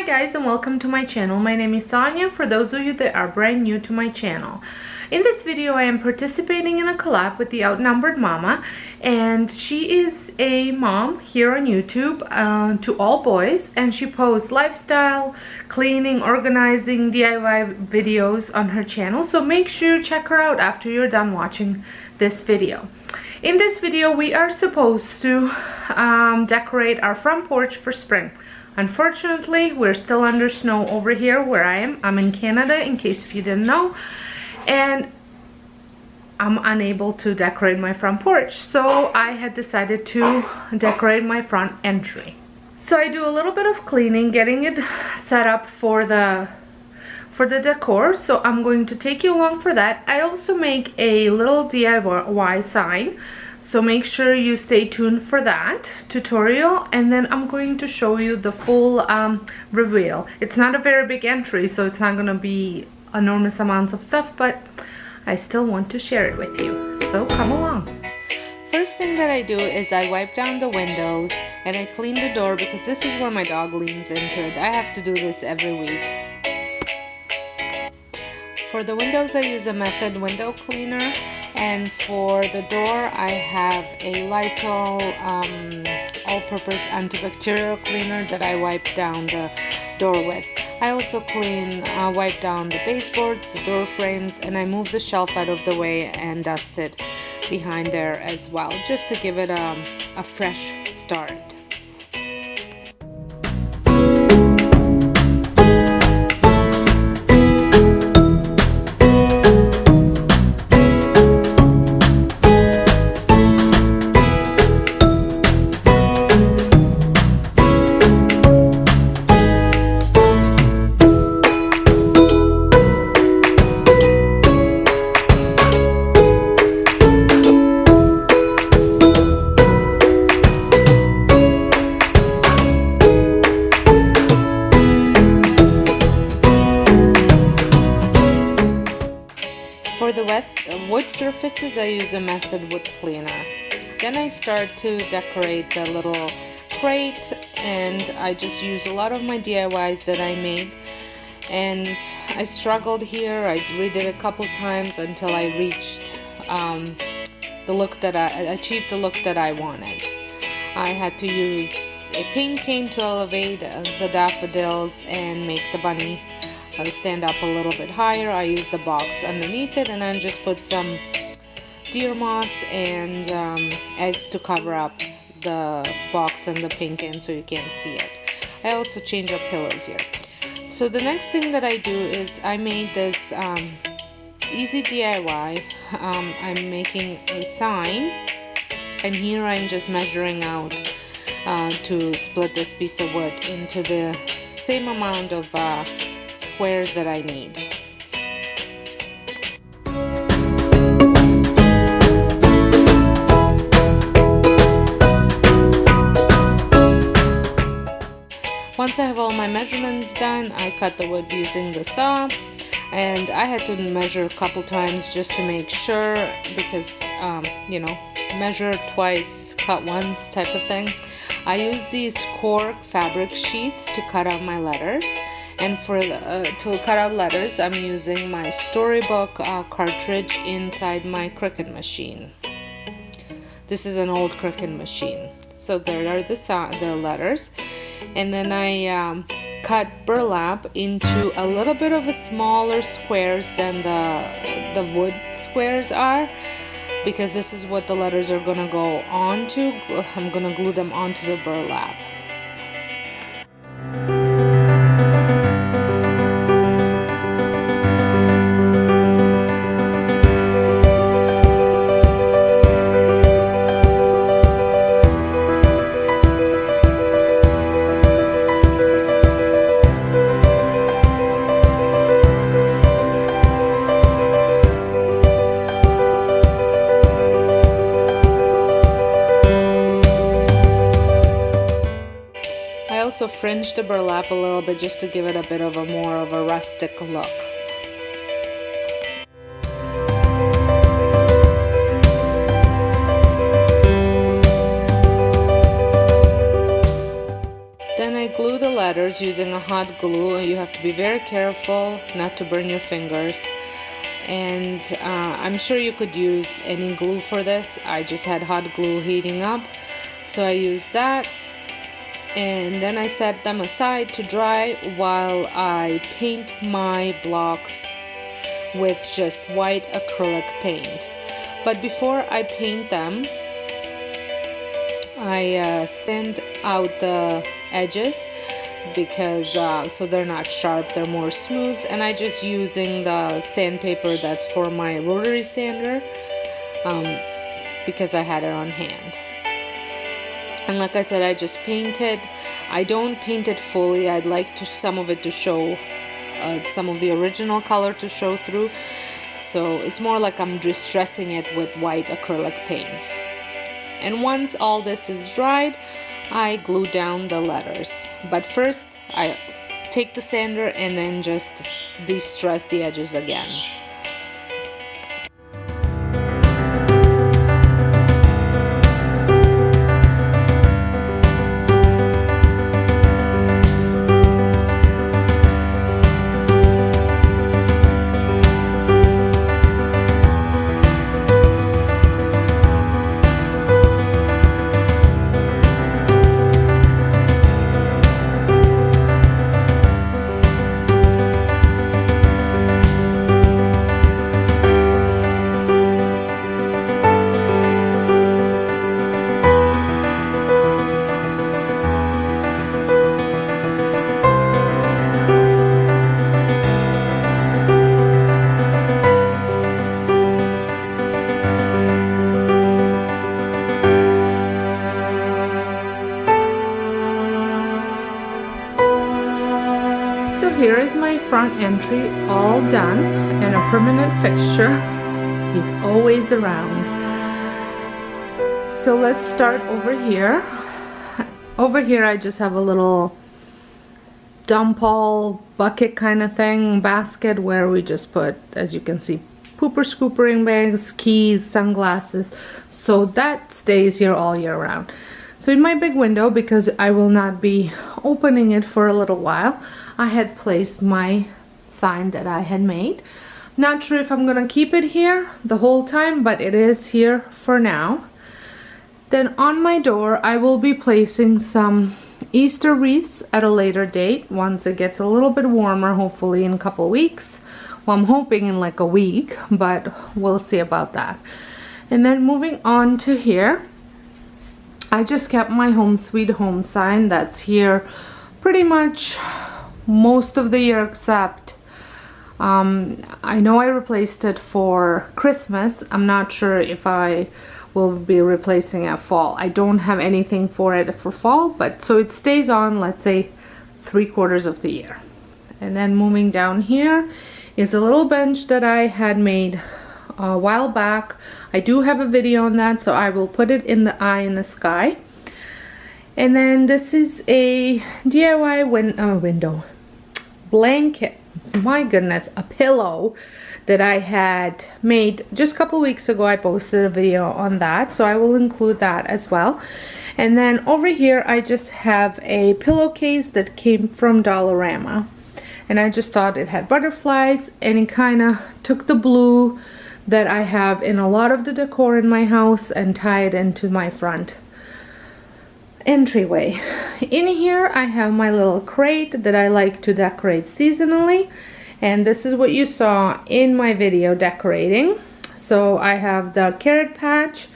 guys, and welcome to my channel. My name is Sonia for those of you that are brand new to my channel. In this video I am participating in a collab with the Outnumbered Mama, and she is a mom here on YouTube to all boys, and she posts lifestyle, cleaning, organizing, DIY videos on her channel, so make sure you check her out after you're done watching this video. In this video we are supposed to decorate our front porch for spring. Unfortunately, we're still under snow over here where I am. I'm in Canada, in case if you didn't know, and I'm unable to decorate my front porch, so I had decided to decorate my front entry. So I do a little bit of cleaning, getting it set up for the decor, so I'm going to take you along for that. I also make a little DIY sign, so make sure you stay tuned for that tutorial, and then I'm going to show you the full reveal. It's not a very big entry, so it's not going to be enormous amounts of stuff, but I still want to share it with you, so come along. First thing that I do is I wipe down the windows and I clean the door, because this is where my dog leans into it. I have to do this every week. For the windows I use a Method window cleaner, and for the door I have a Lysol all-purpose antibacterial cleaner that I wipe down the door with. I also wipe down the baseboards, the door frames, and I move the shelf out of the way and dust it behind there as well, just to give it a fresh start. For the wood surfaces, I use a Method wood cleaner. Then I start to decorate the little crate, and I just use a lot of my DIYs that I made. And I struggled here. I redid it a couple times until I reached the look that I achieved the look that I wanted. I had to use a paint cane to elevate the daffodils and make the bunny stand up a little bit higher. I use the box underneath it, and then just put some deer moss and eggs to cover up the box and the paint can so you can't see it. I also change up pillows here. So the next thing that I do is I made this easy DIY. I'm making a sign, and here I'm just measuring out to split this piece of wood into the same amount of squares that I need. Once I have all my measurements done, I cut the wood using the saw, and I had to measure a couple times just to make sure, because you know, measure twice, cut once type of thing. I use these cork fabric sheets to cut out my letters. And for to cut out letters, I'm using my storybook cartridge inside my Cricut machine. This is an old Cricut machine. So there are the letters, and then I cut burlap into a little bit of a smaller squares than the wood squares are, because this is what the letters are gonna go onto. I'm gonna glue them onto the burlap. I also fringed the burlap a little bit just to give it a bit of a more of a rustic look. Then I glue the letters using a hot glue. You have to be very careful not to burn your fingers. And I'm sure you could use any glue for this. I just had hot glue heating up, so I used that. And then I set them aside to dry while I paint my blocks with just white acrylic paint. But before I paint them, I sand out the edges because so they're not sharp, they're more smooth. And I just using the sandpaper that's for my rotary sander because I had it on hand. And like I said, I just painted. I don't paint it fully. I'd like to some of it to show some of the original color to show through. So it's more like I'm just dressing it with white acrylic paint. And once all this is dried, I glue down the letters. But first, I take the sander and then just de-stress the edges again. Here is my front entry all done and a permanent fixture. He's always around. So let's start over here. Over here I just have a little dump all bucket kind of thing, basket where we just put, as you can see, pooper scoopering bags, keys, sunglasses. So that stays here all year round. So in my big window, because I will not be opening it for a little while, I had placed my sign that I had made. Not sure if I'm gonna keep it here the whole time, but it is here for now. Then on my door, I will be placing some Easter wreaths at a later date once it gets a little bit warmer, hopefully in a couple weeks. Well, I'm hoping in like a week, but we'll see about that. And then moving on to here, I just kept my home sweet home sign that's here pretty much most of the year, except I know I replaced it for Christmas. I'm not sure if I will be replacing it fall. I don't have anything for it for fall, but so it stays on, let's say, 3/4 of the year. And then moving down here is a little bench that I had made a while back. I do have a video on that, so I will put it in the eye in the sky. And then this is a DIY window blanket, my goodness, a pillow that I had made just a couple weeks ago. I posted a video on that, so I will include that as well. And then over here I just have a pillowcase that came from Dollarama, and I just thought it had butterflies, and it kind of took the blue that I have in a lot of the decor in my house and tied into my front entryway. In here I have my little crate that I like to decorate seasonally, and this is what you saw in my video decorating. So I have the carrot patch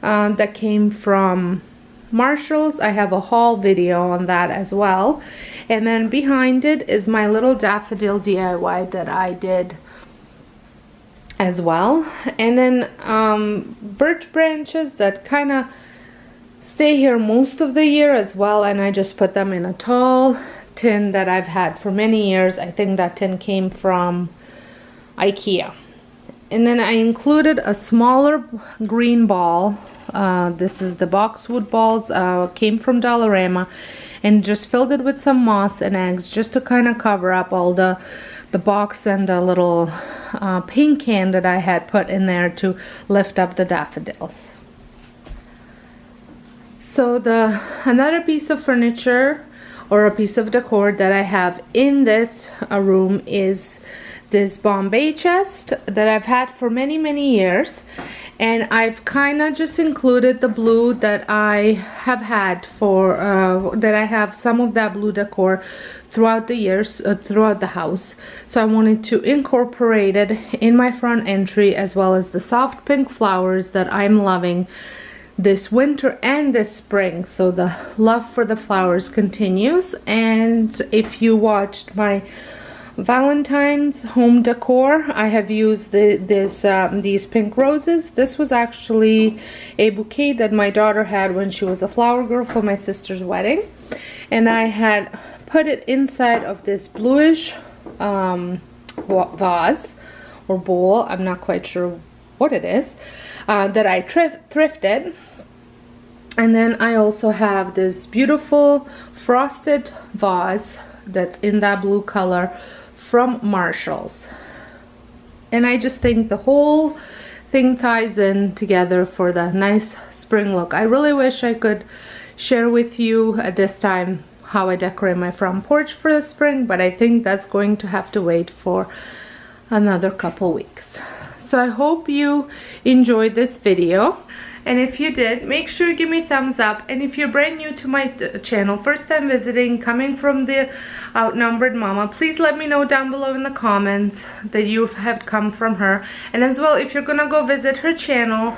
that came from Marshall's. I have a haul video on that as well. And then behind it is my little daffodil DIY that I did as well. And then birch branches that kind of stay here most of the year as well, and I just put them in a tall tin that I've had for many years. I think that tin came from IKEA. And then I included a smaller green ball. This is the boxwood balls, came from Dollarama, and just filled it with some moss and eggs just to kind of cover up all the box and the little paint can that I had put in there to lift up the daffodils. So another piece of furniture or a piece of decor that I have in this room is this Bombay chest that I've had for many years, and I've kind of just included the blue that I have had for that I have some of that blue decor throughout the years, throughout the house. So I wanted to incorporate it in my front entry, as well as the soft pink flowers that I'm loving this winter and this spring. So the love for the flowers continues. And if you watched my Valentine's home decor, I have used these pink roses. This was actually a bouquet that my daughter had when she was a flower girl for my sister's wedding, and I had put it inside of this bluish vase or bowl, I'm not quite sure what it is, that I thrifted. And then I also have this beautiful frosted vase that's in that blue color from Marshall's, and I just think the whole thing ties in together for the nice spring look. I really wish I could share with you at this time how I decorate my front porch for the spring, but I think that's going to have to wait for another couple weeks. So I hope you enjoyed this video, and if you did, make sure you give me a thumbs up. And if you're brand new to my channel, first time visiting, coming from the Outnumbered Mama, please let me know down below in the comments that you have come from her. And as well, if you're gonna go visit her channel,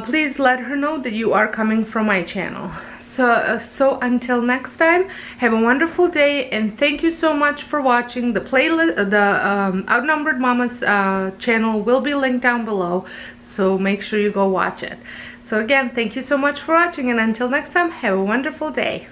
please let her know that you are coming from my channel. So until next time, have a wonderful day, and thank you so much for watching. The playlist, the Outnumbered Mama's channel will be linked down below, so make sure you go watch it. So again, thank you so much for watching, and until next time, have a wonderful day.